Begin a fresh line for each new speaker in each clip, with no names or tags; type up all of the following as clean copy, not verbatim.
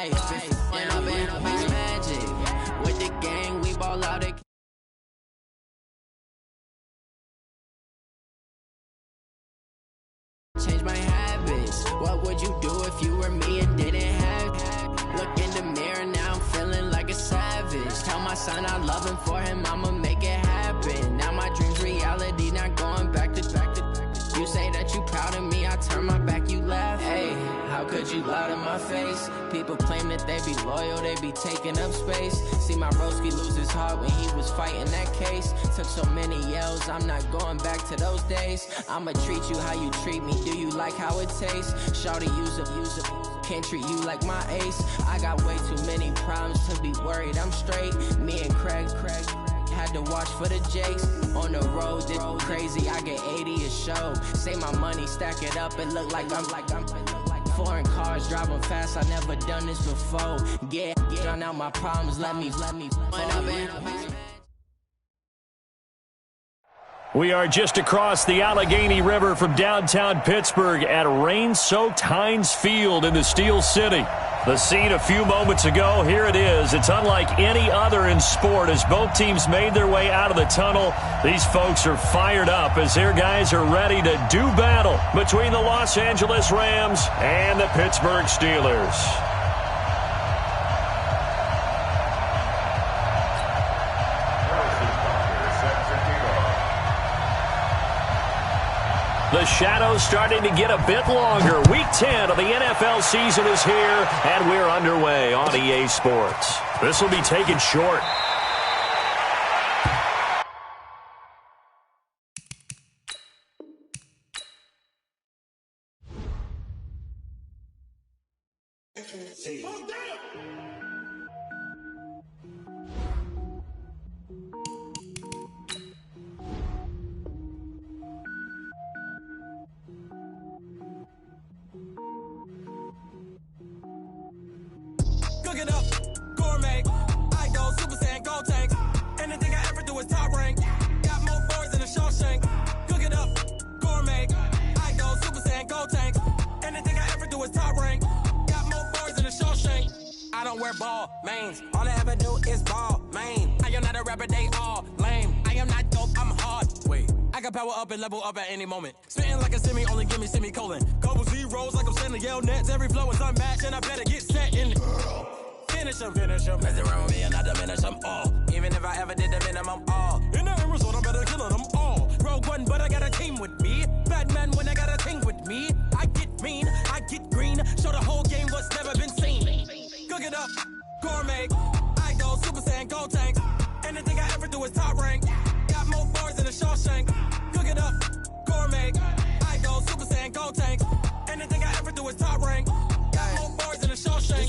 life. And I've been magic. With the gang, we ball out at change my habits. What would you do if you were me and didn't have? Look in the mirror, now I'm feeling like a savage. Tell my son I love him, for him I'ma make it happen. Now my dream's reality, not going back to. You say that you proud of me, I turn my back, you laugh. Hey, how could you lie to my face? People claim that they be loyal, they be taking up space. See my broski lose his heart when he was fighting that case. Took so many yells, I'm not going back to those days. I'ma treat you how you treat me, do you like how it tastes? Shawty, use a can't treat you like my ace. I got way too many problems to be worried, I'm straight. Me and Craig had to watch for the Jakes. On the road, this crazy, I get 80 a show. Say my money, stack it up, and look like I'm foreign cars, driving fast, I never done this before. Get on out my problems, let me
We are just across the Allegheny River from downtown Pittsburgh at rain-soaked Heinz Field in the Steel City. The scene a few moments ago, here it is. It's unlike any other in sport as both teams made their way out of the tunnel. These folks are fired up as their guys are ready to do battle between the Los Angeles Rams and the Pittsburgh Steelers. The shadow's starting to get a bit longer. Week 10 of the NFL season is here, and we're underway on EA Sports. This will be taken short.
Cook it up, gourmet. I go Super Saiyan, go tank. Anything I ever do is top rank. Got more boys than a Shawshank. Cook it up, gourmet. I go Super Saiyan, go tank. Anything I ever do is top rank. Got more boys than a Shawshank. I don't wear ball mains. All I ever do is ball main. I am not a rapper, they all lame. I am not dope, I'm hard. Wait, I can power up and level up at any moment. Spitting like a semi, only give me semicolon. Couple zeros like I'm sending yell nets. Every flow is unmatched and I better get set in. Finish them. Mess around with me and I diminish them all. Even if I ever did the minimum all. In the end result, I better kill them all. Rogue One, but I got a team with me. Batman when I got a team with me. I get mean, I get green. Show the whole game what's never been seen. Cook it up, gourmet. I go Super Saiyan, go tank. Anything I ever do is top rank. Got more bars than a Shawshank. Cook it up, gourmet. I go Super Saiyan, go tank. Anything I ever do is top rank.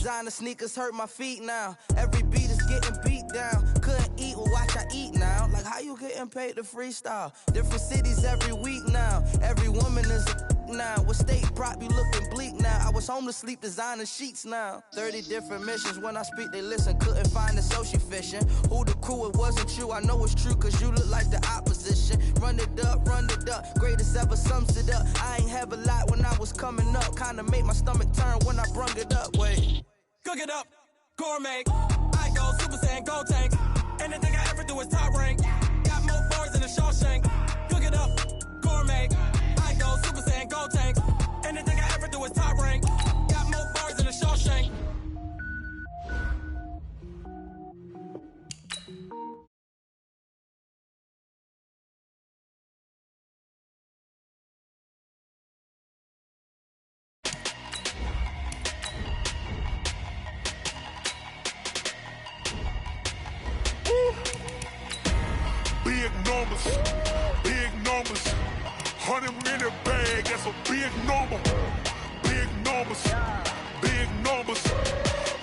Designer sneakers hurt my feet now. Every beat is getting beat down. Couldn't eat, well watch I eat now. Like how you getting paid to freestyle? Different cities every week now. Every woman is a now. With state prop you looking bleak now. I was home to sleep designer sheets now. 30 different missions. When I speak they listen. Couldn't find the social fishing. Who the crew, it wasn't you. I know it's true cause you look like the opposition. Run it up. Greatest ever sums it up. I ain't have a lot when I was coming up. Kinda made my stomach turn when I brung it up. Wait.
Cook it up, gourmet. I go Super Saiyan, go tank. Anything I ever do is top rank. Got more bars than a Shawshank. Cook it up, gourmet. I go Super Saiyan, go tank. Anything I ever do is top rank. Got more bars than a Shawshank.
Big numbers, 100 in a bag, that's a big number. Big numbers,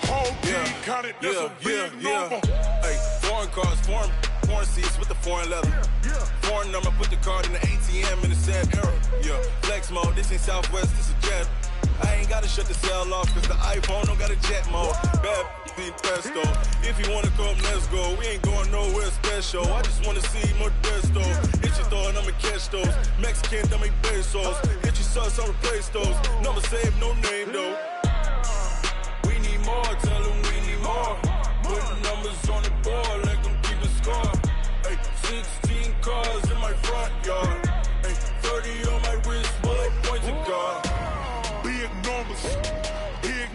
whole team counted, that's a big number.
Hey, foreign cars, foreign seats with the foreign leather. Foreign number, put the card in the ATM in the sad era. Yeah, flex mode, this ain't Southwest, this is jet. I ain't gotta shut the cell off, cause the iPhone don't got a jet mode. Bad beat pesto. If you wanna come, let's go. We ain't going nowhere special. I just wanna see Modesto. Hit your throw and I'ma catch those. Mexican, that make pesos. Hit your sauce, I'll replace those. Number saved, no name though. We need more time.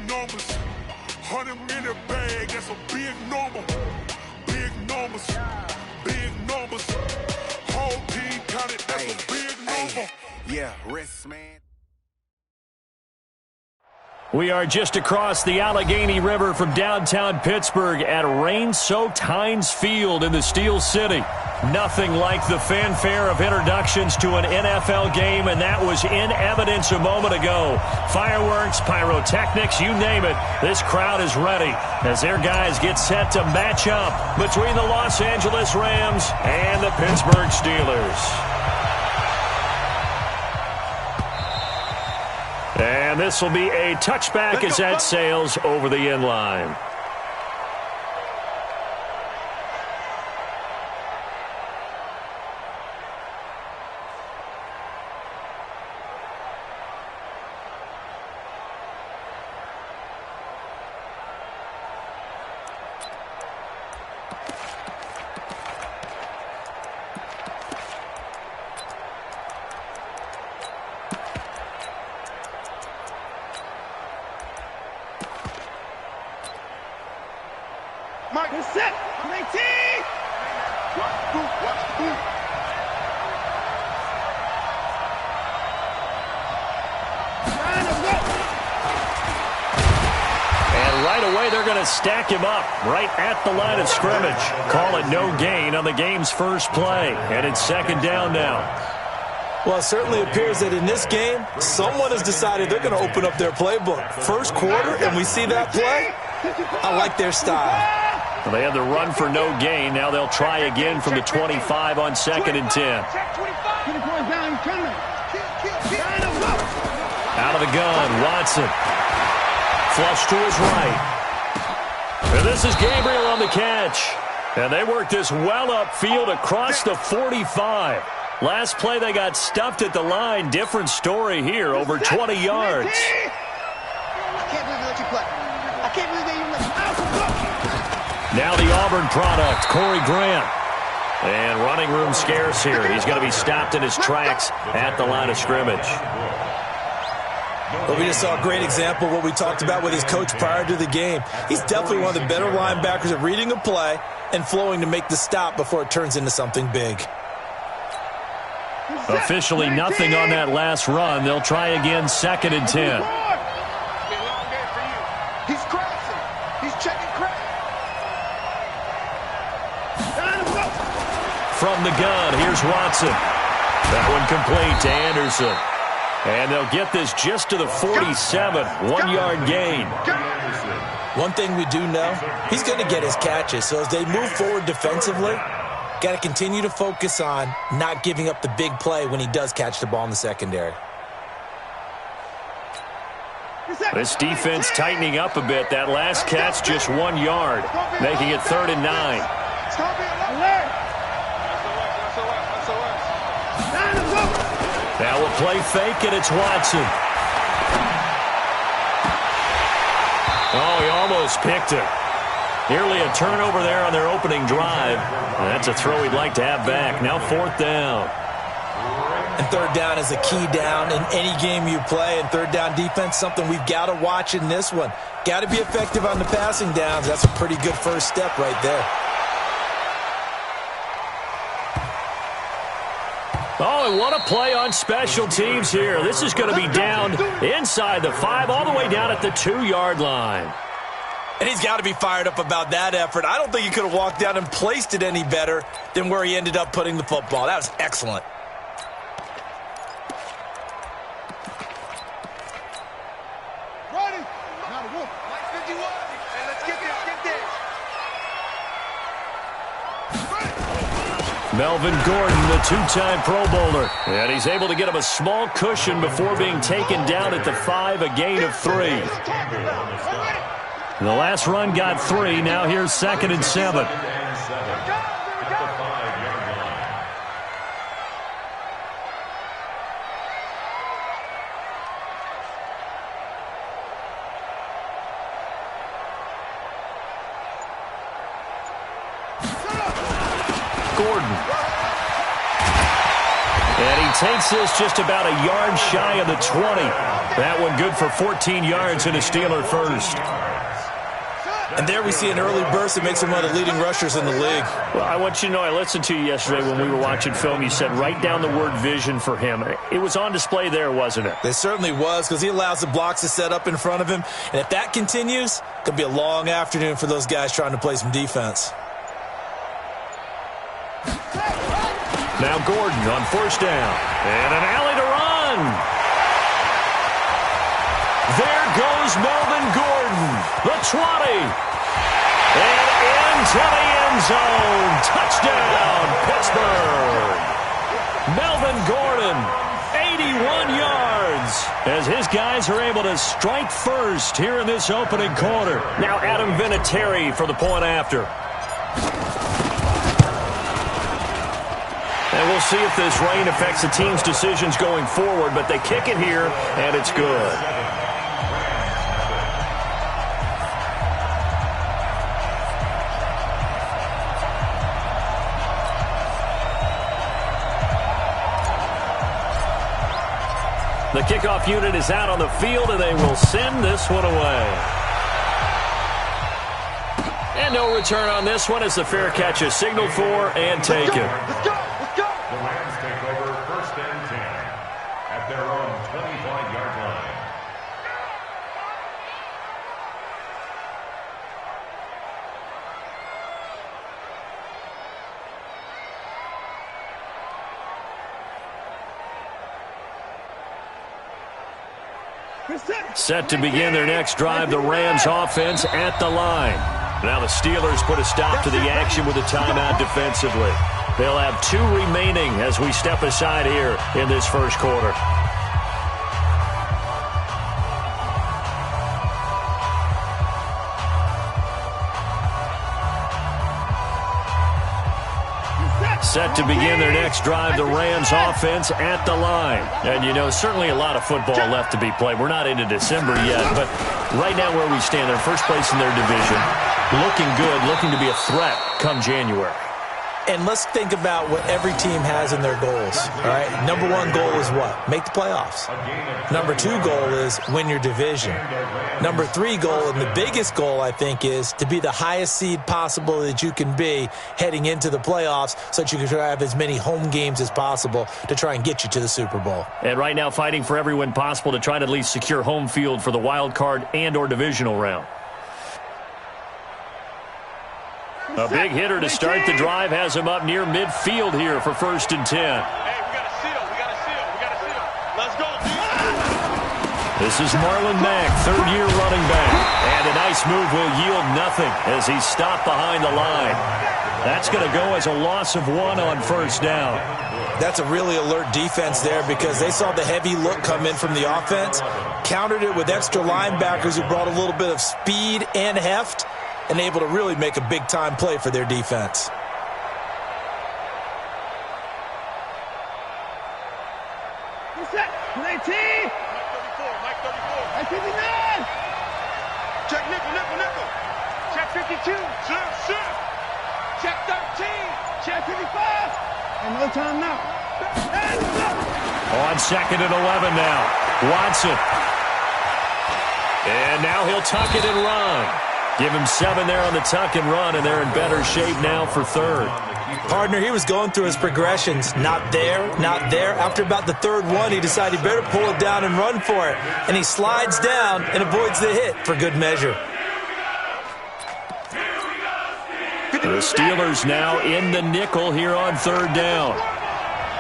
numbers. 100-minute bag, that's a big number. Big numbers, big numbers. Whole team counted, that's a big number.
Yeah, rest, man.
We are just across the Allegheny River from downtown Pittsburgh at rain-soaked Heinz Field in the Steel City. Nothing like the fanfare of introductions to an NFL game, and that was in evidence a moment ago. Fireworks, pyrotechnics, you name it. This crowd is ready as their guys get set to match up between the Los Angeles Rams and the Pittsburgh Steelers. And this will be a touchback as that sails over the end line.
Mike, is set. 19.
And right away, they're going to stack him up right at the line of scrimmage. Call it no gain on the game's first play. And it's second down now.
Well, it certainly appears that in this game, someone has decided they're going to open up their playbook. First quarter, and we see that play. I like their style.
Well, they had the run for no gain. Now they'll try again from the 25 on 2nd and 10. Out of the gun, Watson. Flush to his right. And this is Gabriel on the catch. And they work this well upfield across the 45. Last play they got stuffed at the line. Different story here, over 20 yards.
I can't believe they let you play. I can't believe they even let you.
Now the Auburn product, Corey Grant. And running room scarce here. He's going to be stopped in his tracks at the line of scrimmage.
Well, we just saw a great example of what we talked about with his coach prior to the game. He's definitely one of the better linebackers at reading a play and flowing to make the stop before it turns into something big.
Officially nothing on that last run. They'll try again 2nd and 10.
He's crashing. He's checking crack.
From the gun, here's Watson. That one complete to Anderson. And they'll get this just to the 47. 1-yard gain.
One thing we do know, he's going to get his catches. So as they move forward defensively, got to continue to focus on not giving up the big play when he does catch the ball in the secondary.
This defense tightening up a bit. That last catch just 1 yard, making it 3rd and 9. Now we'll play fake, and it's Watson. Oh, he almost picked it. Nearly a turnover there on their opening drive. And that's a throw he'd like to have back. Now 4th down.
And 3rd down is a key down in any game you play. And 3rd down defense, something we've got to watch in this one. Got to be effective on the passing downs. That's a pretty good first step right there.
Oh, and what a play on special teams here. This is going to be down inside the 5, all the way down at the 2-yard line.
And he's got to be fired up about that effort. I don't think he could have walked down and placed it any better than where he ended up putting the football. That was excellent.
Ready? Now the wolf. Like 51. Hey, let's get this. Get this.
Melvin Gordon, the 2-time Pro Bowler. And he's able to get him a small cushion before being taken down at the 5, a gain of 3. The last run got 3. Now here's 2nd and 7. Gordon. And he takes this just about a yard shy of the 20. That one good for 14 yards and a Steeler first.
And there we see an early burst that makes him one of the leading rushers in the league.
Well, I want you to know, I listened to you yesterday when we were watching film. You said write down the word vision for him. It was on display there, wasn't it?
It certainly was, because he allows the blocks to set up in front of him. And if that continues, it could be a long afternoon for those guys trying to play some defense.
Now Gordon on first down. And an alley to run. There goes Melvin Gordon. The 20. And into the end zone. Touchdown, Pittsburgh. Melvin Gordon, 81 yards. As his guys are able to strike first here in this opening quarter. Now Adam Vinatieri for the point after. And we'll see if this rain affects the team's decisions going forward, but they kick it here, and it's good. The kickoff unit is out on the field, and they will send this one away. And no return on this one as the fair catch is signaled for and taken.
Let's go! Let's go! The Rams take over 1st and 10 at their own 25-yard line.
Set to begin their next drive, the Rams offense at the line. Now the Steelers put a stop to the action with a timeout defensively. They'll have 2 remaining as we step aside here in this first quarter. Set to begin their next drive, the Rams offense at the line. And, you know, certainly a lot of football left to be played. We're not into December yet, but right now where we stand, they're first place in their division. Looking good, looking to be a threat come January.
And let's think about what every team has in their goals, all right? Number 1 goal is what? Make the playoffs. Number 2 goal is win your division. Number 3 goal, and the biggest goal, I think, is to be the highest seed possible that you can be heading into the playoffs so that you can have as many home games as possible to try and get you to the Super Bowl.
And right now fighting for every win possible to try to at least secure home field for the wild card and or divisional round. A big hitter to start the drive has him up near midfield here for 1st and 10.
Hey, we got a seal. We got a seal. We got a seal. Let's go, dude.
This is Marlon Mack, 3rd-year running back. And a nice move will yield nothing as he's stopped behind the line. That's going to go as a loss of 1 on 1st down.
That's a really alert defense there because they saw the heavy look come in from the offense, countered it with extra linebackers who brought a little bit of speed and heft, and able to really make a big-time play for their defense.
Who's that? 19! Mike 34, Mike 34. Mike 59! Check nickel. Check 52. Shift. Check 13. Check 55. And no time now.
On 2nd and 11 now. Watson. And now he'll tuck it and run. Give him 7 there on the tuck and run, and they're in better shape now for 3rd.
Partner, he was going through his progressions. Not there. After about the 3rd one, he decided he better pull it down and run for it. And he slides down and avoids the hit for good measure.
The Steelers now in the nickel here on 3rd down.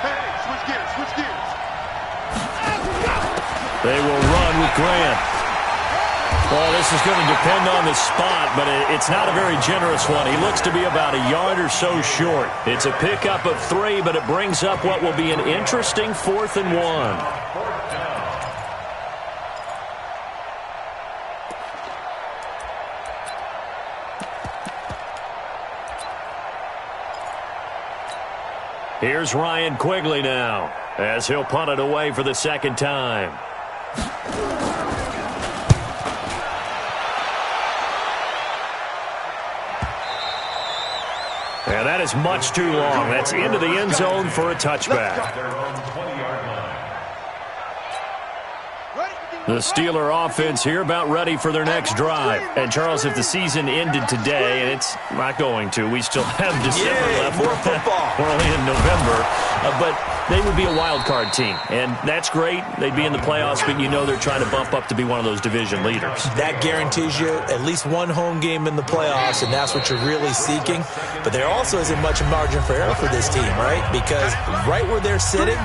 Hey, switch gears.
They will run with Grant. Well, this is going to depend on the spot, but it's not a very generous one. He looks to be about a yard or so short. It's a pickup of 3, but it brings up what will be an interesting 4th and 1. Here's Ryan Quigley now as he'll punt it away for the 2nd time. And that is much too long. That's into the end zone for a touchback. The Steeler offense here about ready for their next drive. And, Charles, if the season ended today, and it's not going to, we still have December left.
More football.
We're only in November. But they would be a wild card team. And that's great. They'd be in the playoffs, but you know they're trying to bump up to be one of those division leaders.
That guarantees you at least one home game in the playoffs, and that's what you're really seeking. But there also isn't much margin for error for this team, right? Because right where they're sitting,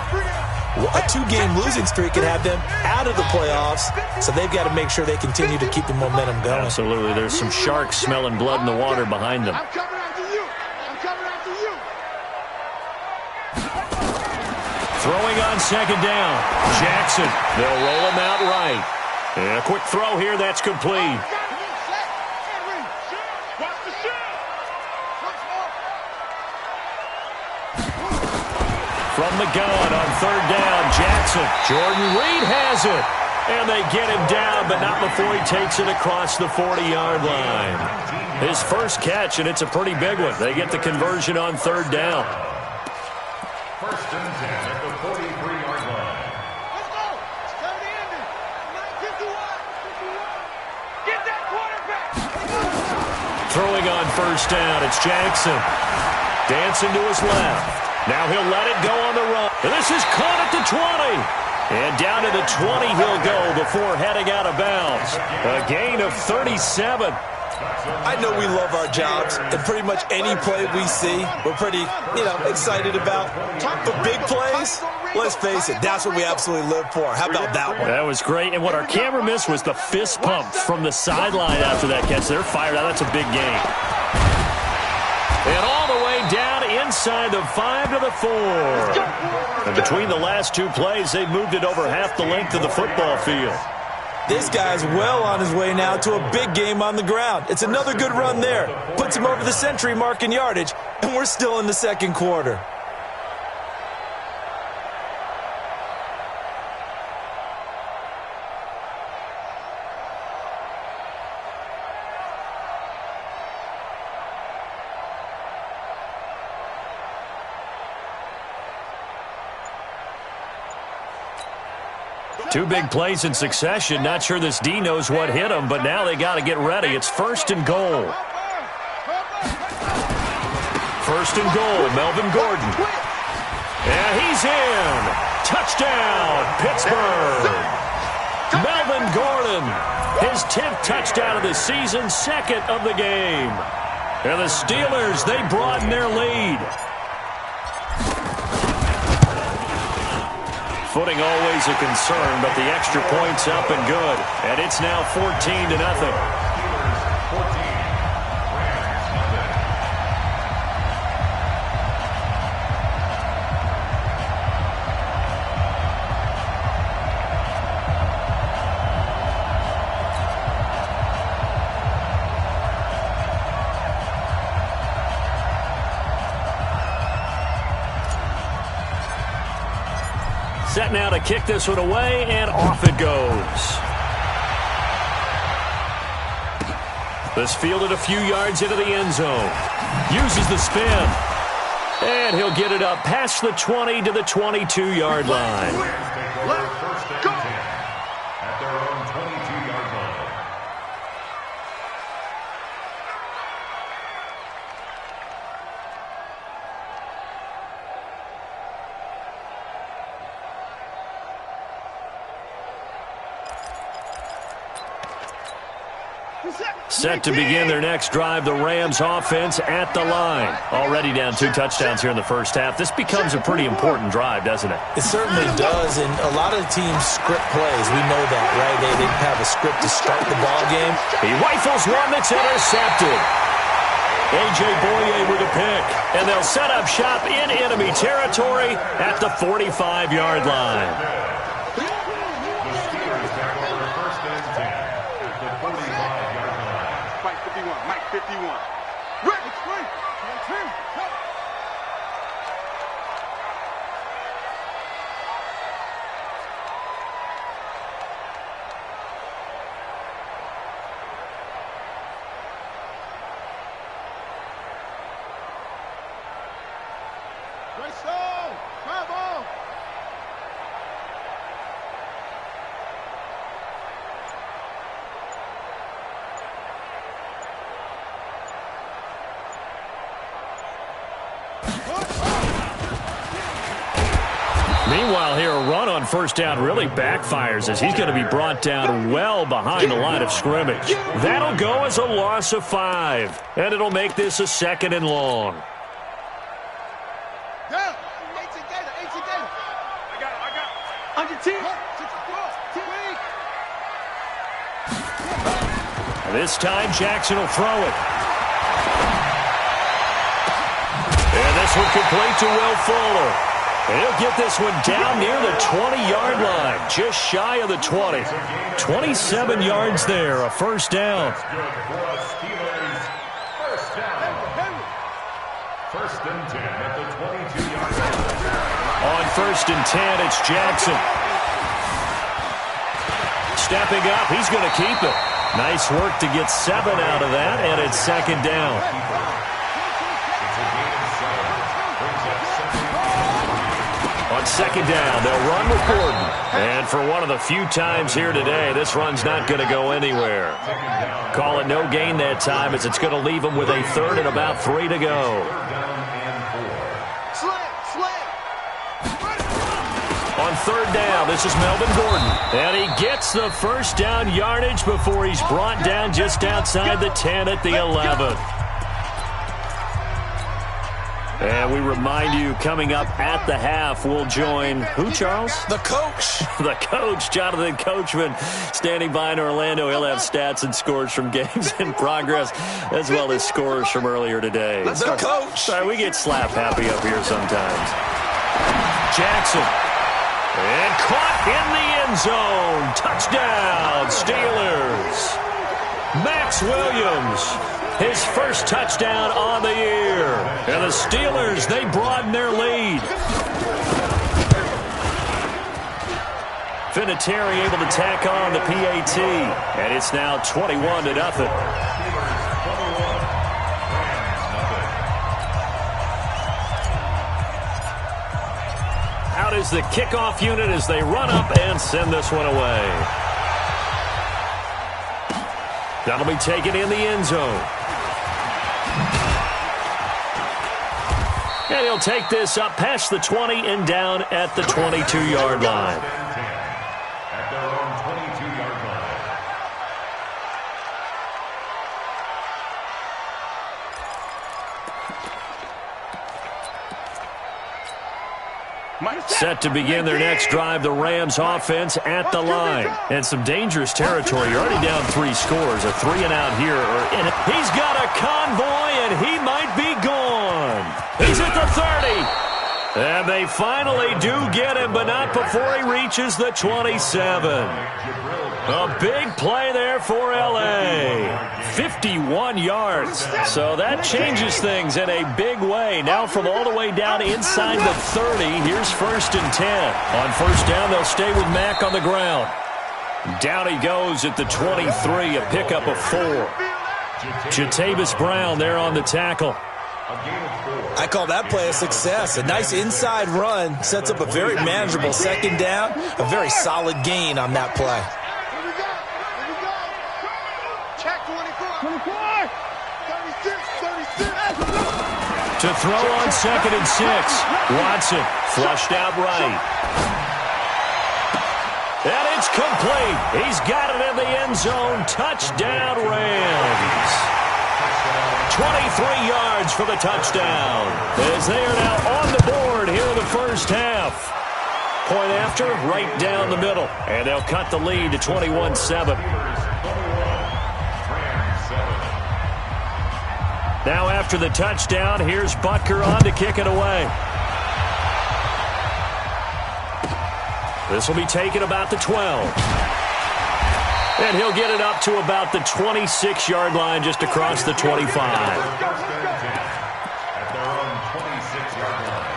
a two-game losing streak could have them out of the playoffs, so they've got to make sure they continue to keep the momentum going.
Absolutely. There's some sharks smelling blood in the water behind them.
I'm coming after you. I'm coming after you.
Throwing on second down. Jackson. They'll roll him out right. And a quick throw here. That's complete. From the gun on third down, Jackson. Jordan Reed has it. And they get him down, but not before he takes it across the 40-yard line. His first catch, and it's a pretty big one. They get the conversion on third down.
First and 10 at the 43-yard line.
Let's go. It's time to end it. 9:51. Get that quarterback.
Throwing on first down, it's Jackson. Dancing to his left. Now he'll let it go on the run. And this is caught at the 20. And down to the 20 he'll go before heading out of bounds. A gain of 37.
I know we love our jobs, and pretty much any play we see, we're pretty, excited about. But big plays, let's face it, that's what we absolutely live for. How about that one?
That was great. And what our camera missed was the fist pump from the sideline after that catch. They're fired out. That's a big gain. And all the way down inside the 5 to the 4. And between the last two plays, they've moved it over half the length of the football field.
This guy's well on his way now to a big game on the ground. It's another good run there. Puts him over the century mark in yardage, and we're still in the second quarter.
Two big plays in succession. Not sure this D knows what hit him, but now they got to get ready. It's first and goal. First and goal, Melvin Gordon. And he's in. Touchdown, Pittsburgh. Melvin Gordon, his 10th touchdown of the season, second of the game. And the Steelers, they broaden their lead. Footing always a concern, but the extra point's up and good. And it's now 14-0. Set now to kick this one away, and off it goes. This fielded a few yards into the end zone. Uses the spin. And he'll get it up past the 20 to the 22-yard line.
First and 10 at their own 22-yard line.
Set to begin their next drive, the Rams offense at the line. Already down 2 touchdowns here in the first half. This becomes a pretty important drive, doesn't it?
It certainly does, and a lot of teams script plays. We know that, right? They have a script to start the ball game.
He rifles one that's intercepted. A.J. Boye with a pick, and they'll set up shop in enemy territory at the 45-yard line.
Mike 51. Right, it's free. That's him.
Meanwhile, here, a run on first down really backfires as he's going to be brought down well behind the line of scrimmage. That'll go as a loss of 5, and it'll make this a 2nd and long.
Yeah. 18 Gator. I got it. On your team.
This time, Jackson will throw it. And this one complete to Will Fuller. And he'll get this one down near the 20-yard line, just shy of the 20. 27 yards there, a first down.
First and 10 at the 22-yard line.
On first and 10, it's Jackson. Stepping up, he's going to keep it. Nice work to get 7 out of that, and it's 2nd down. On 2nd down, they'll run with Gordon. And for one of the few times here today, this run's not going to go anywhere. Call it no gain that time as it's going to leave them with a 3rd and about 3 to go. On 3rd down, this is Melvin Gordon. And he gets the first down yardage before he's brought down just outside the 10 at the 11. And we remind you, coming up at the half, we'll join who, Charles?
The coach.
The coach, Jonathan Coachman, standing by in Orlando. He'll have stats and scores from games in progress, as well as scores from earlier today.
The coach.
Sorry, we get slap happy up here sometimes. Jackson. And caught in the end zone. Touchdown, Steelers. Max Williams. His first touchdown on the year. And the Steelers, they broaden their lead. Vinatieri able to tack on the PAT. And it's now 21-0. Out is the kickoff unit as they run up and send this one away. That'll be taken in the end zone. And he'll take this up past the 20 and down at the 22-yard line.
At their own 22-yard
line.
Set to begin their next drive, the Rams offense at the line. And some dangerous territory. You're already down 3 scores. A 3-and-out here. He's got a convoy, and he might be gone. He's at the 30. And they finally do get him, but not before he reaches the 27. A big play there for L.A. 51 yards. So that changes things in a big way. Now from all the way down inside the 30, here's 1st and 10. On first down, they'll stay with Mack on the ground. Down he goes at the 23, a pickup of 4. Jatavis Brown there on the tackle.
I call that play a success. A nice inside run sets up a very manageable 2nd down. A very solid gain on that play.
Check 24. 36.
To throw on 2nd and 6. Watson flushed out right. And it's complete. He's got it in the end zone. Touchdown, Rams. 23 yards for the touchdown. As they are now on the board here in the first half. Point after, right down the middle. And they'll cut the lead to 21-7. Now after the touchdown, here's Butker on to kick it away. This will be taken about the 12. And he'll get it up to about the 26-yard line just across the 25.
At their own 26-yard line.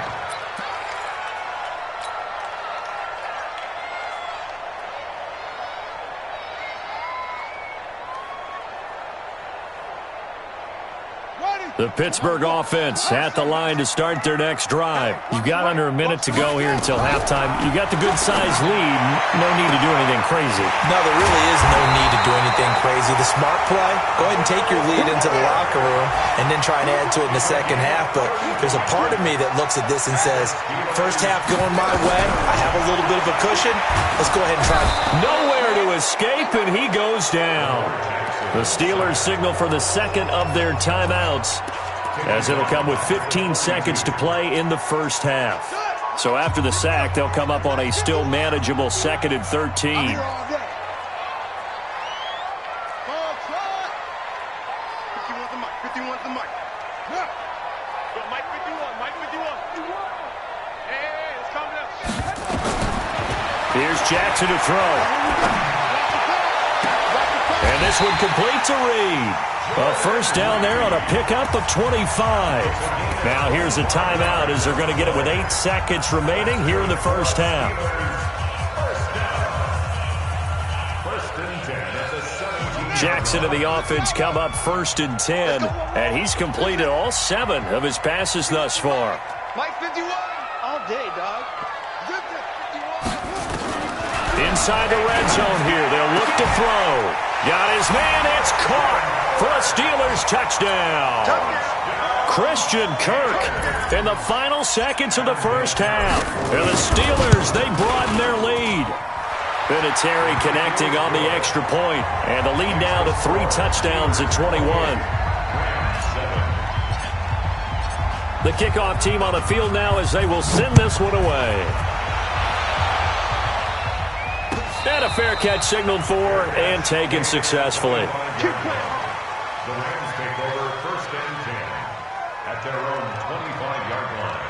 Ready.
The Pittsburgh offense at the line to start their next drive. You've got under a minute to go here until halftime. You got the good-sized lead. No need to do anything crazy.
No, there really is no need to do anything crazy. The smart play, go ahead and take your lead into the locker room and then try and add to it in the second half. But there's a part of me that looks at this and says, first half going my way, I have a little bit of a cushion. Let's go ahead and try.
Nowhere to escape, and he goes down. The Steelers signal for the second of their timeouts, as it'll come with 15 seconds to play in the first half. So after the sack, they'll come up on a still manageable 2nd and 13.
51's the mic. Yeah, Mike 51, Mike 51. Hey, it's coming up.
Here's Jackson to throw. And this one complete to Reed. A first down there on a pickup of 25. Now here's a timeout as they're going to get it with 8 seconds remaining here in the first half. Jackson and the offense come up 1st and 10, and he's completed all 7 of his passes thus far.
Mike 51, all day, dog.
Inside the red zone here, they'll look to throw. Got his man, it's caught for a Steelers touchdown. Christian Kirk in the final seconds of the first half. And the Steelers, they broaden their lead. Vinatieri connecting on the extra point, and the lead now to 3 touchdowns at 21. The kickoff team on the field now as they will send this one away. And a fair catch signaled for and taken successfully.
The Rams take over 1st and 10 at their own 25-yard line.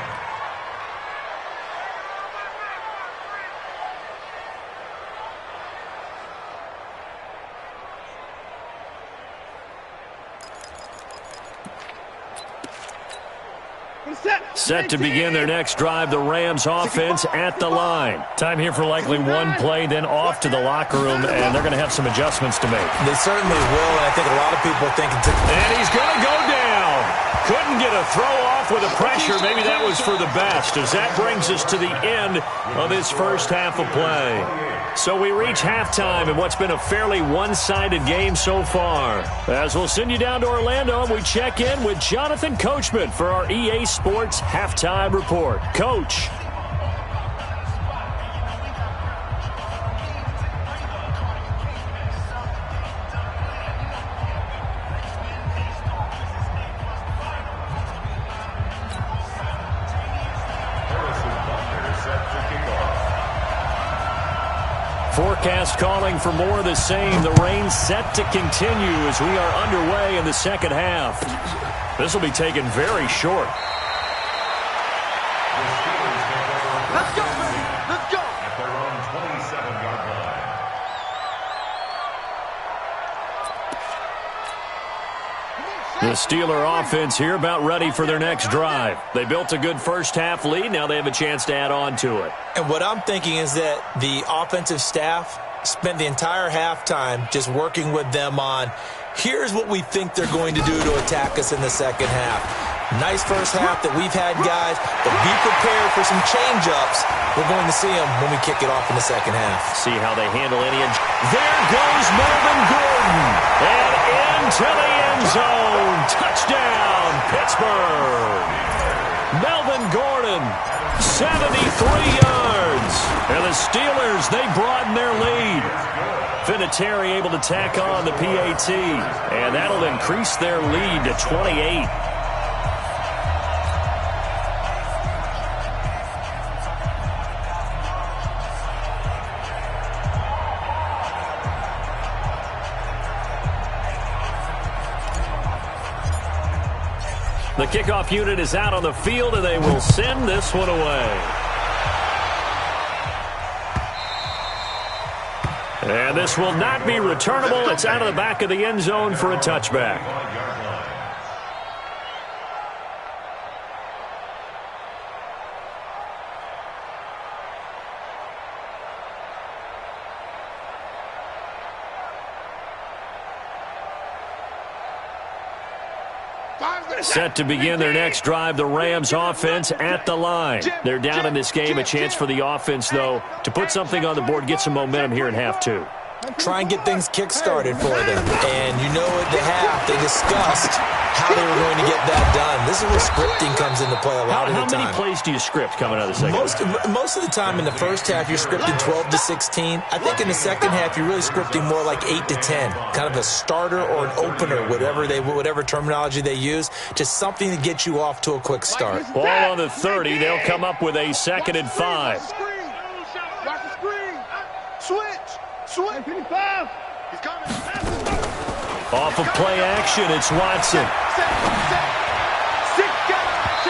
Set to begin their next drive, the Rams offense at the line. Time here for likely one play, then off to the locker room, and they're going to have some adjustments to make.
They certainly will, and I think a lot of people are thinking...
And he's going to go down. Couldn't get a throw off with the pressure. Maybe that was for the best, as that brings us to the end of this first half of play. So we reach halftime in what's been a fairly one-sided game so far. As we'll send you down to Orlando, and we check in with Jonathan Coachman for our EA Sports Halftime Report. Coach. Forecast calling for more of the same. The rain set to continue as we are underway in the second half. This will be taken very short.
Let's go, baby. Let's go.
At their own 27-yard line.
The Steeler offense here about ready for their next drive. They built a good first half lead. Now they have a chance to add on to it.
And what I'm thinking is that the offensive staff spent the entire halftime just working with them on, here's what we think they're going to do to attack us in the second half. Nice first half that we've had, guys, but be prepared for some change-ups. We're going to see them when we kick it off in the second half.
See how they handle any. There goes Melvin Gordon. And into the end zone. Touchdown, Pittsburgh. Melvin Gordon, 73 yards. And the Steelers, they broaden their lead. Vinatieri able to tack on the PAT. And that'll increase their lead to 28. The kickoff unit is out on the field, and they will send this one away. And this will not be returnable. It's out of the back of the end zone for a touchback. Set to begin their next drive, the Rams offense at the line. They're down in this game. A chance for the offense, though, to put something on the board, get some momentum here in half two.
Try and get things kick-started for them. And you know at the half, they discussed how they were going to get that done. This is where scripting comes into play a lot of the time.
How many plays do you script coming out of the second?
Most of the time in the first half, you're scripting 12 to 16. I think in the second half, you're really scripting more like 8 to 10. Kind of a starter or an opener, whatever terminology they use. Just something to get you off to a quick start.
Ball on the 30. They'll come up with a 2nd and 5.
Watch the screen. Switch. He's coming.
Off of play action, it's Watson.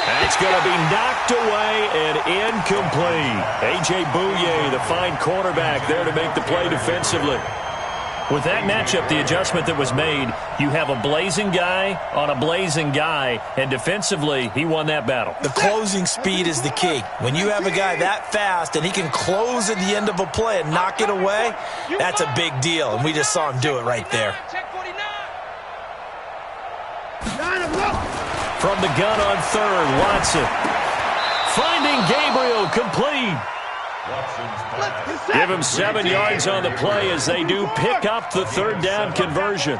That's going to be knocked away and incomplete. A.J. Bouye, the fine cornerback, there to make the play defensively. With that matchup, the adjustment that was made, you have a blazing guy on a blazing guy, and defensively, he won that battle.
The closing speed is the key. When you have a guy that fast and he can close at the end of a play and knock it away, that's a big deal, and we just saw him do it right there.
From the gun on 3rd, Watson. Finding Gabriel, complete. Give him 7 yards on the play as they do pick up the 3rd down conversion.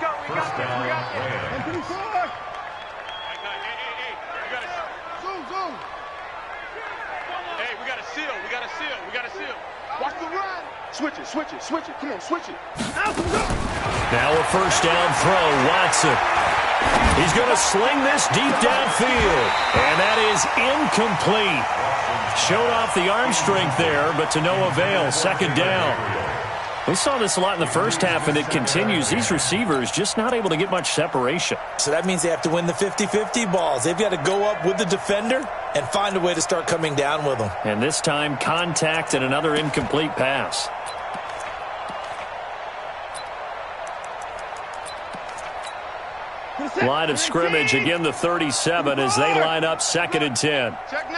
Watch the run. Switch it. Come on, switch it.
Now a 1st down throw, Watson. He's going to sling this deep downfield, and that is incomplete. Showed off the arm strength there, but to no avail. 2nd down. We saw this a lot in the first half, and it continues. These receivers just not able to get much separation.
So that means they have to win the 50-50 balls. They've got to go up with the defender and find a way to start coming down with them.
And this time, contact and another incomplete pass. Line of scrimmage, again the 37 as they line up 2nd and 10.
Check 99.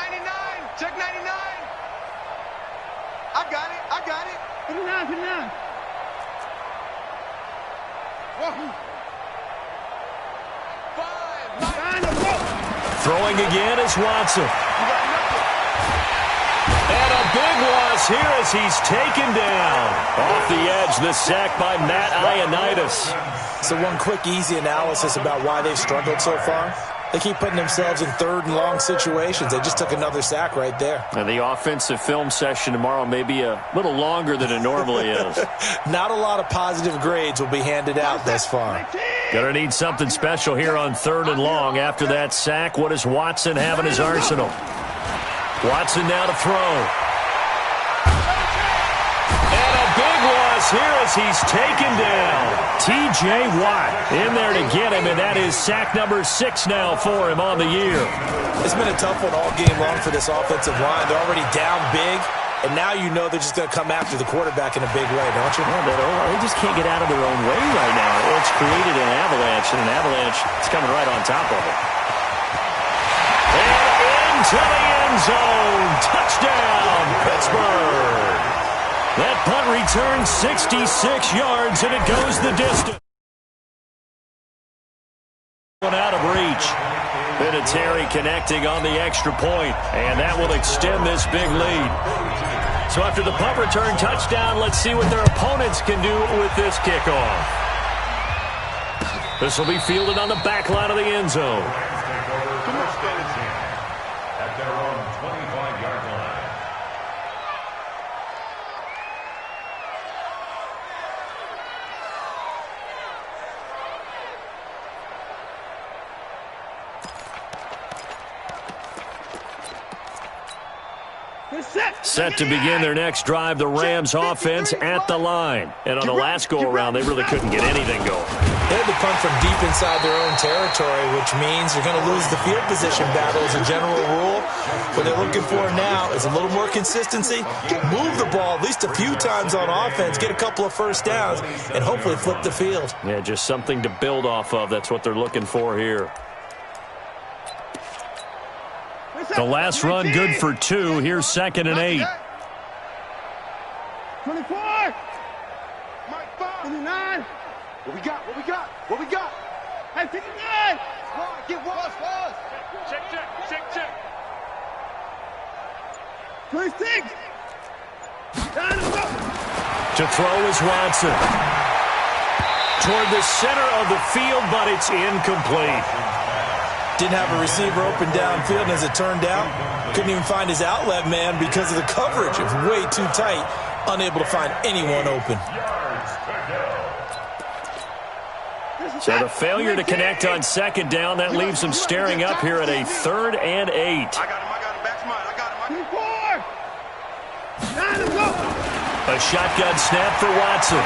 I got it. Put it down.
Throwing again is Watson. And a big loss here as he's taken down. Off the edge, the sack by Matt Ioannidis.
So one quick, easy analysis about why they've struggled so far. They keep putting themselves in 3rd and long situations. They just took another sack right there.
And the offensive film session tomorrow may be a little longer than it normally is.
Not a lot of positive grades will be handed out thus far.
Gonna need something special here on 3rd and long. After that sack, what does Watson have in his arsenal? Watson now to throw. And a big loss here as he's taken down. T.J. Watt in there to get him, and that is sack number 6 now for him on the year.
It's been a tough one all game long for this offensive line. They're already down big, and now you know they're just going to come after the quarterback in a big way, don't you?
Yeah, they just can't get out of their own way right now. It's created an avalanche, and an avalanche is coming right on top of it. And into the end zone. Touchdown, Pittsburgh. That punt returns 66 yards, and it goes the distance. Out of reach. Vinatieri connecting on the extra point, and that will extend this big lead. So after the punt return touchdown, let's see what their opponents can do with this kickoff. This will be fielded on the back line of the end zone.
At their own 25-yard line.
Set to begin their next drive, the Rams offense at the line. And on the last go-around, they really couldn't get anything going.
They had to punt from deep inside their own territory, which means you're going to lose the field position battle as a general rule. What they're looking for now is a little more consistency, move the ball at least a few times on offense, get a couple of 1st downs, and hopefully flip the field.
Yeah, just something to build off of. That's what they're looking for here. The last run good for 2. Here's 2nd and 8.
24. 29. What we got? Hey, 59! Get one, pause. Check. 26!
To throw is Watson. Toward the center of the field, but it's incomplete.
Didn't have a receiver open downfield, and as it turned out, couldn't even find his outlet man because of the coverage. It was way too tight, unable to find anyone open.
So the failure to connect on second down, that leaves him staring up here at a 3rd and 8.
I got him. Back smart. I got him. 4!
A shotgun snap for Watson.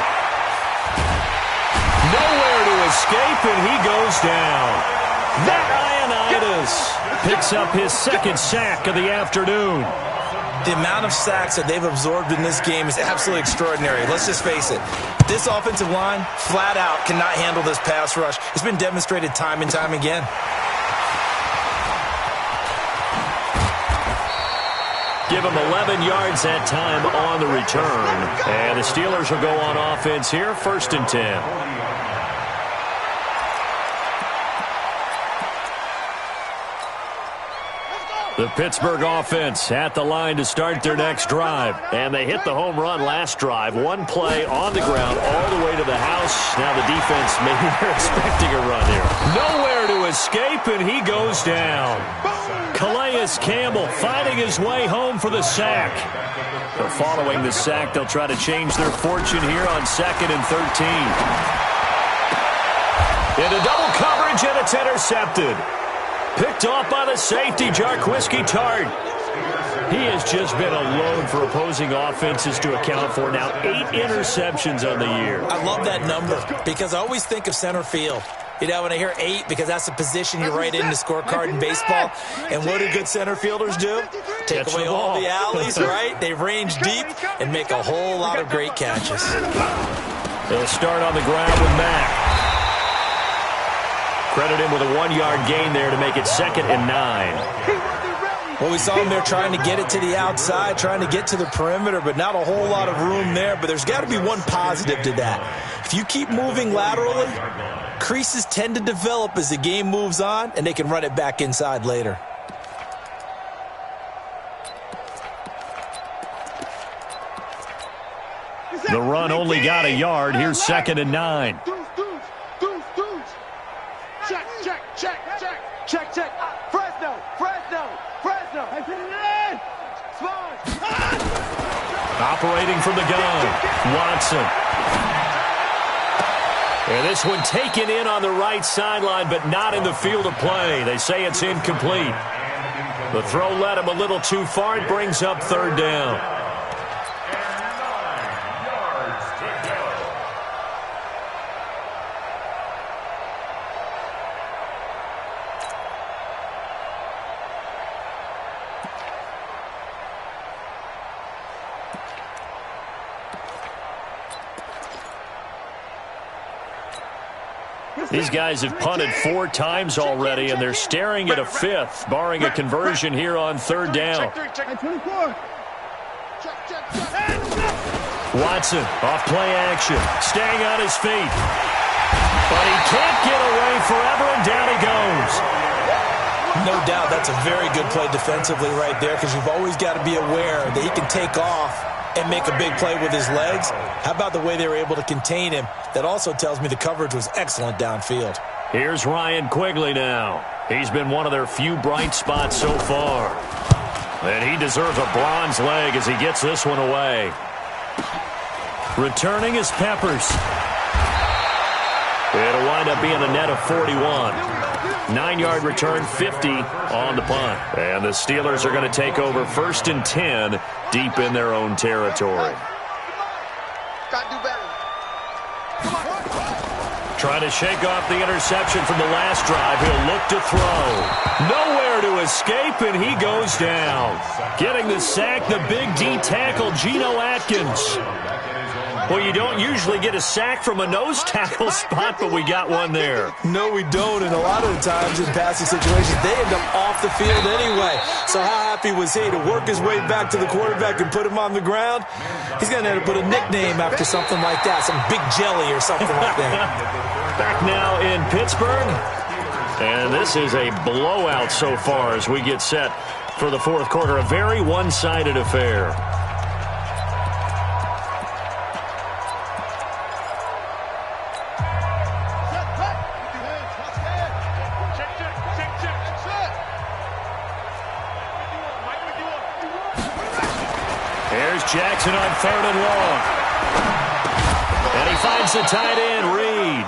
Nowhere to escape, and he goes down. Matt Ioannidis picks up his 2nd sack of the afternoon.
The amount of sacks that they've absorbed in this game is absolutely extraordinary. Let's just face it. This offensive line, flat out, cannot handle this pass rush. It's been demonstrated time and time again.
Give him 11 yards that time on the return. And the Steelers will go on offense here, 1st and 10. The Pittsburgh offense at the line to start their next drive. And they hit the home run last drive. One play on the ground all the way to the house. Now the defense, maybe they're expecting a run here. Nowhere to escape, and he goes down. Calais Campbell finding his way home for the sack. But following the sack, they'll try to change their fortune here on 2nd and 13. Into double coverage, and it's intercepted. Picked off by the safety, Jarquiski Tart. He has just been a load for opposing offenses to account for. Now 8 interceptions on the year.
I love that number because I always think of center field. You know, when I hear 8, because that's the position you write in the scorecard in baseball. And what do good center fielders do? Take away all the alleys, right? They range deep and make a whole lot of great catches.
They'll start on the ground with Mack. Credit him with a 1-yard gain there to make it 2nd and 9.
Well, we saw him there trying to get it to the outside, trying to get to the perimeter, but not a whole lot of room there. But there's got to be one positive to that. If you keep moving laterally, creases tend to develop as the game moves on, and they can run it back inside later.
The run only got a yard. Here's 2nd and 9.
Check. Fresno.
Operating from the gun, Watson. And this one taken in on the right sideline, but not in the field of play. They say it's incomplete. The throw led him a little too far. It brings up 3rd down. These guys have punted 4 times already, and they're staring at a 5th, barring a conversion here on 3rd down. Watson, off play action, staying on his feet. But he can't get away forever, and down he goes.
No doubt that's a very good play defensively right there, because you've always got to be aware that he can take off and make a big play with his legs. How about the way they were able to contain him? That also tells me the coverage was excellent downfield.
Here's Ryan Quigley now. He's been one of their few bright spots so far. And he deserves a bronze leg as he gets this one away. Returning is Peppers. It'll wind up being a net of 41. 9-yard return, 50 on the punt. And the Steelers are going to take over 1st and 10 deep in their own territory. Trying to shake off the interception from the last drive. He'll look to throw. Nowhere to escape, and he goes down. Getting the sack, the big D tackle, Geno Atkins. Well, you don't usually get a sack from a nose tackle spot, but we got one there.
No, we don't, and a lot of the times in passing situations, they end up off the field anyway. So how happy was he to work his way back to the quarterback and put him on the ground? He's going to have to put a nickname after something like that, some Big Jelly or something like that.
Back now in Pittsburgh. And this is a blowout so far as we get set for the fourth quarter. A very one-sided affair. Here's Jackson on 3rd and long. And he finds the tight end, Reed.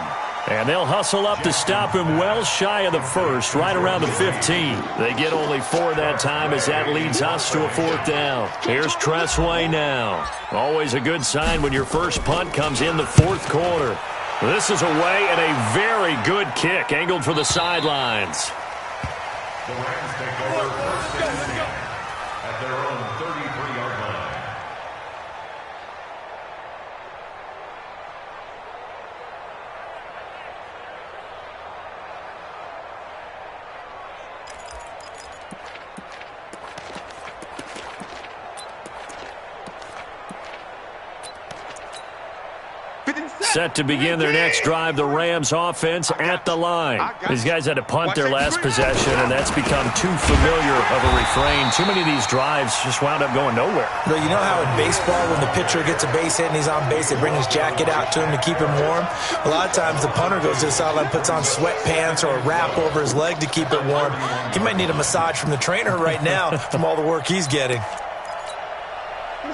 And they'll hustle up to stop him well shy of the first, right around the 15. They get only 4 that time as that leads us to a 4th down. Here's Tressway now. Always a good sign when your first punt comes in the 4th quarter. This is away and a very good kick, angled for the sidelines.
The Rams take over 1st and 10 at their own 33-yard line.
Set to begin their next drive, the Rams offense at the line. These guys had to punt their last possession, and that's become too familiar of a refrain. Too many of these drives just wound up going nowhere.
But you know how in baseball, when the pitcher gets a base hit and he's on base, they bring his jacket out to him to keep him warm? A lot of times the punter goes to the sideline, puts on sweatpants or a wrap over his leg to keep it warm. He might need a massage from the trainer right now from all the work he's getting.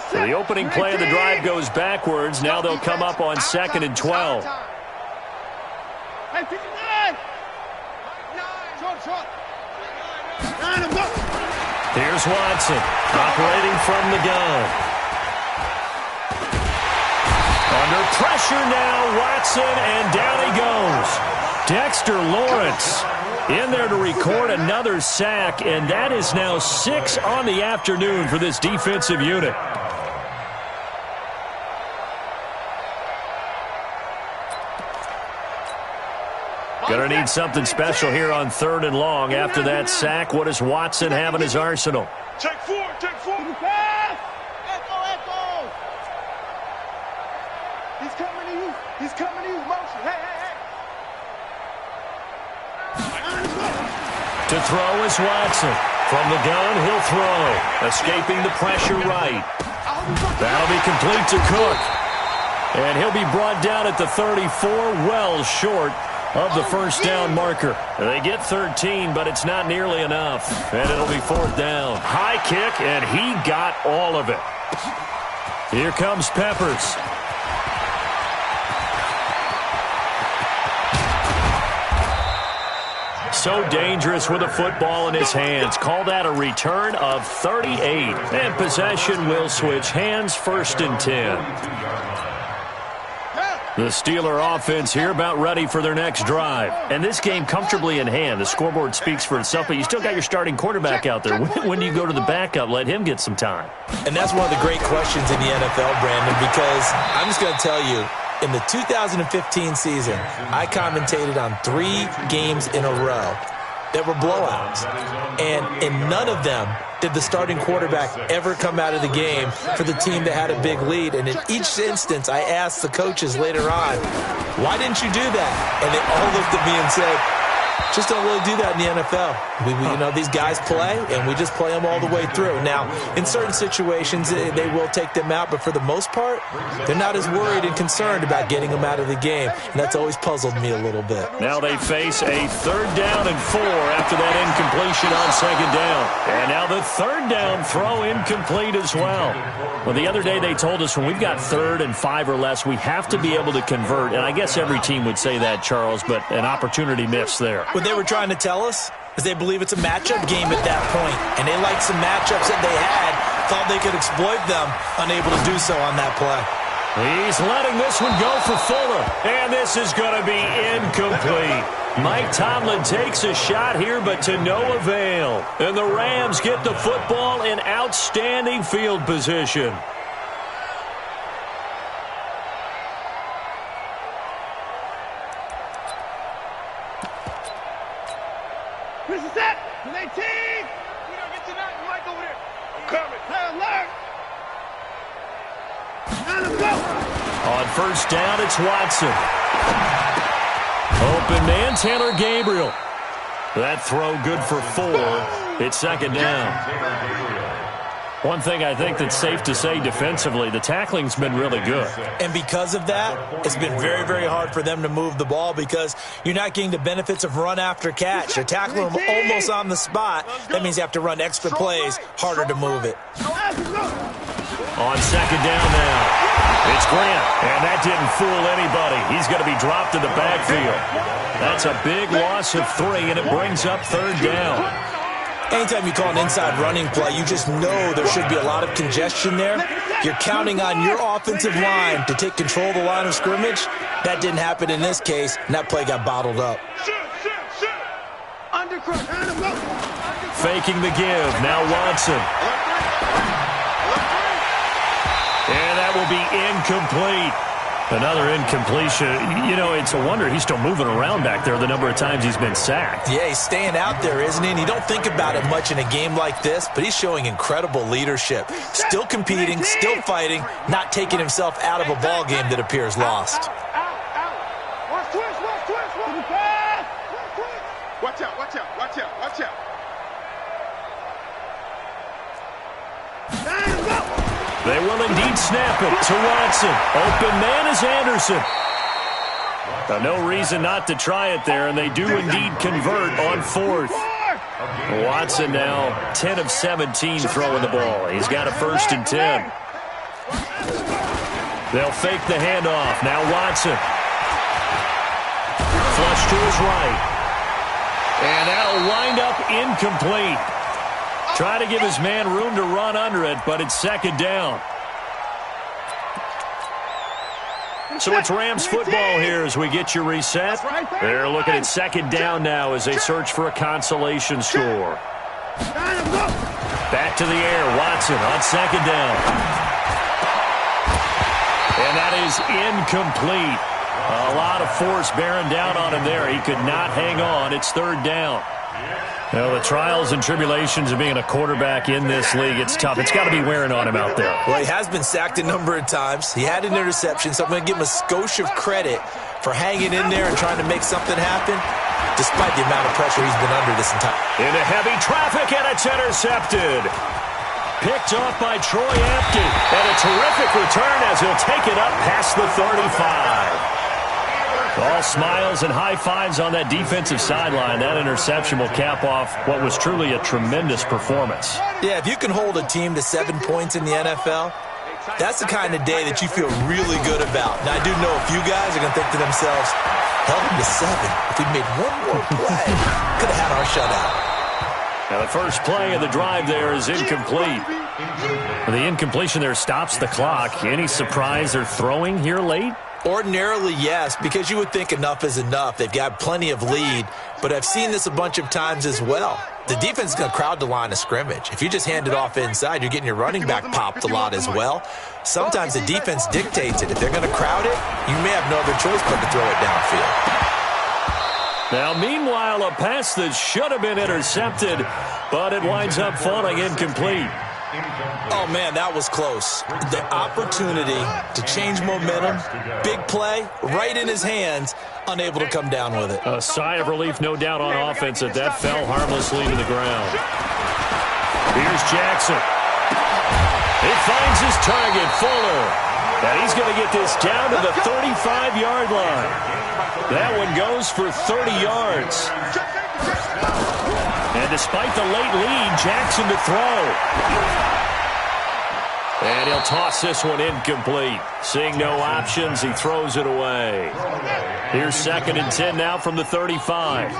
So the opening play of the drive goes backwards. Now they'll come up on 2nd and 12. Here's Watson, operating from the gun. Under pressure now, Watson, and down he goes. Dexter Lawrence in there to record another sack, and that is now 6 on the afternoon for this defensive unit. Going to need something special here on 3rd and long. After that sack, what does Watson have in his arsenal?
Check 4, check 4. Echo. He's coming to you. He's coming to you. Motion. Hey.
To throw is Watson. From the gun, he'll throw. Escaping the pressure right. That'll be complete to Cook. And he'll be brought down at the 34, well short of the first down marker. They get 13, but it's not nearly enough. And it'll be 4th down. High kick, and he got all of it. Here comes Peppers. So dangerous with a football in his hands. Call that a return of 38. And possession will switch hands, 1st and 10. The Steeler offense here about ready for their next drive. And this game comfortably in hand. The scoreboard speaks for itself, but you still got your starting quarterback out there. When do you go to the backup? Let him get some time.
And that's one of the great questions in the NFL, Brandon, because I'm just going to tell you, in the 2015 season, I commentated on 3 games in a row that were blowouts. And in none of them did the starting quarterback ever come out of the game for the team that had a big lead. And in each instance, I asked the coaches later on, why didn't you do that? And they all looked at me and said, just don't really do that in the NFL. You know, these guys play, and we just play them all the way through. Now, in certain situations, they will take them out, but for the most part, they're not as worried and concerned about getting them out of the game, and that's always puzzled me a little bit.
Now they face a 3rd down and 4 after that incompletion on 2nd down. And now the 3rd down throw incomplete as well. Well, the other day they told us when we've got 3rd and 5 or less, we have to be able to convert, and I guess every team would say that, Charles, but an opportunity missed there.
What they were trying to tell us is they believe it's a matchup game at that point, and they liked some matchups that they had, thought they could exploit them, unable to do so on that play.
He's letting this one go for Fuller, and this is going to be incomplete. Mike Tomlin takes a shot here, but to no avail. And the Rams get the football in outstanding field position.
This is it. 18. We don't get to that. Mike over there. I'm coming. Hey, alert. Now let's go.
On 1st down, it's Watson. Open man, Taylor Gabriel. That throw good for 4. It's second down. One thing I think that's safe to say defensively, the tackling's been really good.
And because of that, it's been very, very hard for them to move the ball because you're not getting the benefits of run after catch. You're tackling them almost on the spot. That means you have to run extra plays, harder to move it.
On second down now, it's Grant, and that didn't fool anybody. He's going to be dropped in the backfield. That's a big loss of 3, and it brings up third down.
Anytime you call an inside running play, you just know there should be a lot of congestion there. You're counting on your offensive line to take control of the line of scrimmage. That didn't happen in this case, and that play got bottled up.
Faking the give, now Watson. And that will be incomplete. Another incompletion. You know, it's a wonder he's still moving around back there the number of times he's been sacked.
Yeah, he's staying out there, isn't he? And you don't think about it much in a game like this, but he's showing incredible leadership. Still competing, still fighting, not taking himself out of a ball game that appears lost.
Watch out, watch out, watch out, watch out.
They will indeed snap it to Watson. Open man is Anderson. No reason not to try it there, and they do indeed convert on 4th. Watson now 10 of 17 throwing the ball. He's got a 1st and 10. They'll fake the handoff. Now Watson. Flush to his right. And that'll wind up incomplete. Try to give his man room to run under it, but it's second down. So it's Rams football here as we get you reset. They're looking at second down now as they search for a consolation score. Back to the air, Watson on second down. And that is incomplete. A lot of force bearing down on him there. He could not hang on. It's third down. Well, the trials and tribulations of being a quarterback in this league, it's tough. It's got to be wearing on him out there.
Well, he has been sacked a number of times. He had an interception, so I'm going to give him a skosh of credit for hanging in there and trying to make something happen, despite the amount of pressure he's been under this entire.
Into heavy traffic, and it's intercepted. Picked off by Troy Apke, and a terrific return as he'll take it up past the 35. All smiles and high fives on that defensive sideline. That interception will cap off what was truly a tremendous performance.
Yeah, if you can hold a team to 7 points in the NFL, that's the kind of day that you feel really good about. Now, I do know a few guys are going to think to themselves, held them to 7. If we made one more play, could have had our shutout.
Now, the first play of the drive there is incomplete. The incompletion there stops the clock. Any surprise they're throwing here late?
Ordinarily, yes, because you would think enough is enough. They've got plenty of lead, but I've seen this a bunch of times as well. The defense is going to crowd the line of scrimmage. If you just hand it off inside, you're getting your running back popped a lot as well. Sometimes the defense dictates it. If they're going to crowd it, you may have no other choice but to throw it downfield.
Now, meanwhile, a pass that should have been intercepted, but it winds up falling incomplete.
Oh, man, that was close. The opportunity to change momentum, big play, right in his hands, unable to come down with it.
A sigh of relief, no doubt, on offense that fell harmlessly to the ground. Here's Jackson. He finds his target, Fuller. And he's going to get this down to the 35-yard line. That one goes for 30 yards. And despite the late lead, Jackson to throw. And he'll toss this one incomplete. Seeing no options, he throws it away. Here's 2nd and 10 now from the 35.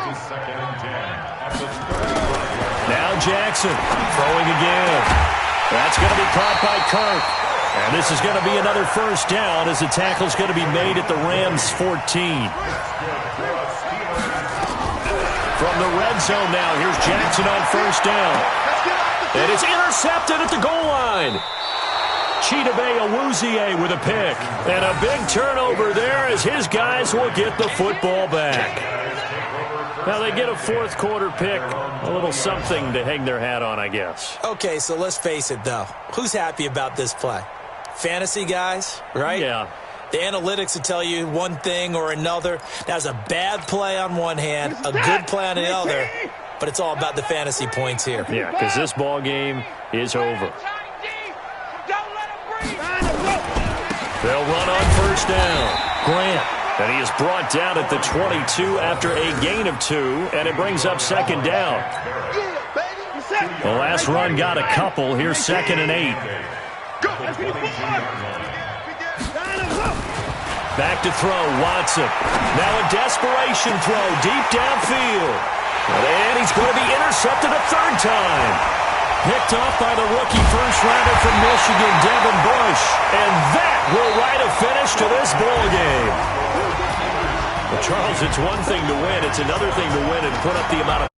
Now Jackson throwing again. That's going to be caught by Kirk. And this is going to be another first down as the tackle's going to be made at the Rams 14. From the red zone now, here's Jackson on first down. And it's intercepted at the goal line. Chidobe Awuzie with a pick. And a big turnover there as his guys will get the football back. Now they get a fourth quarter pick. A little something to hang their hat on, I guess.
Okay, so let's face it, though. Who's happy about this play? Fantasy guys, right?
Yeah.
The analytics will tell you one thing or another. That's a bad play on one hand, a good play on the other, but it's all about the fantasy points here.
Yeah, because this ball game is over. They'll run on first down. Grant. And he is brought down at the 22 after a gain of 2, and it brings up second down. The last run got a couple. Here's 2nd and 8. Back to throw, Watson. Now a desperation throw deep downfield. And he's going to be intercepted a 3rd time. Picked off by the rookie first-rounder from Michigan, Devin Bush. And that will write a finish to this ball game. Well, Charles, it's one thing to win. It's another thing to win and put up the amount of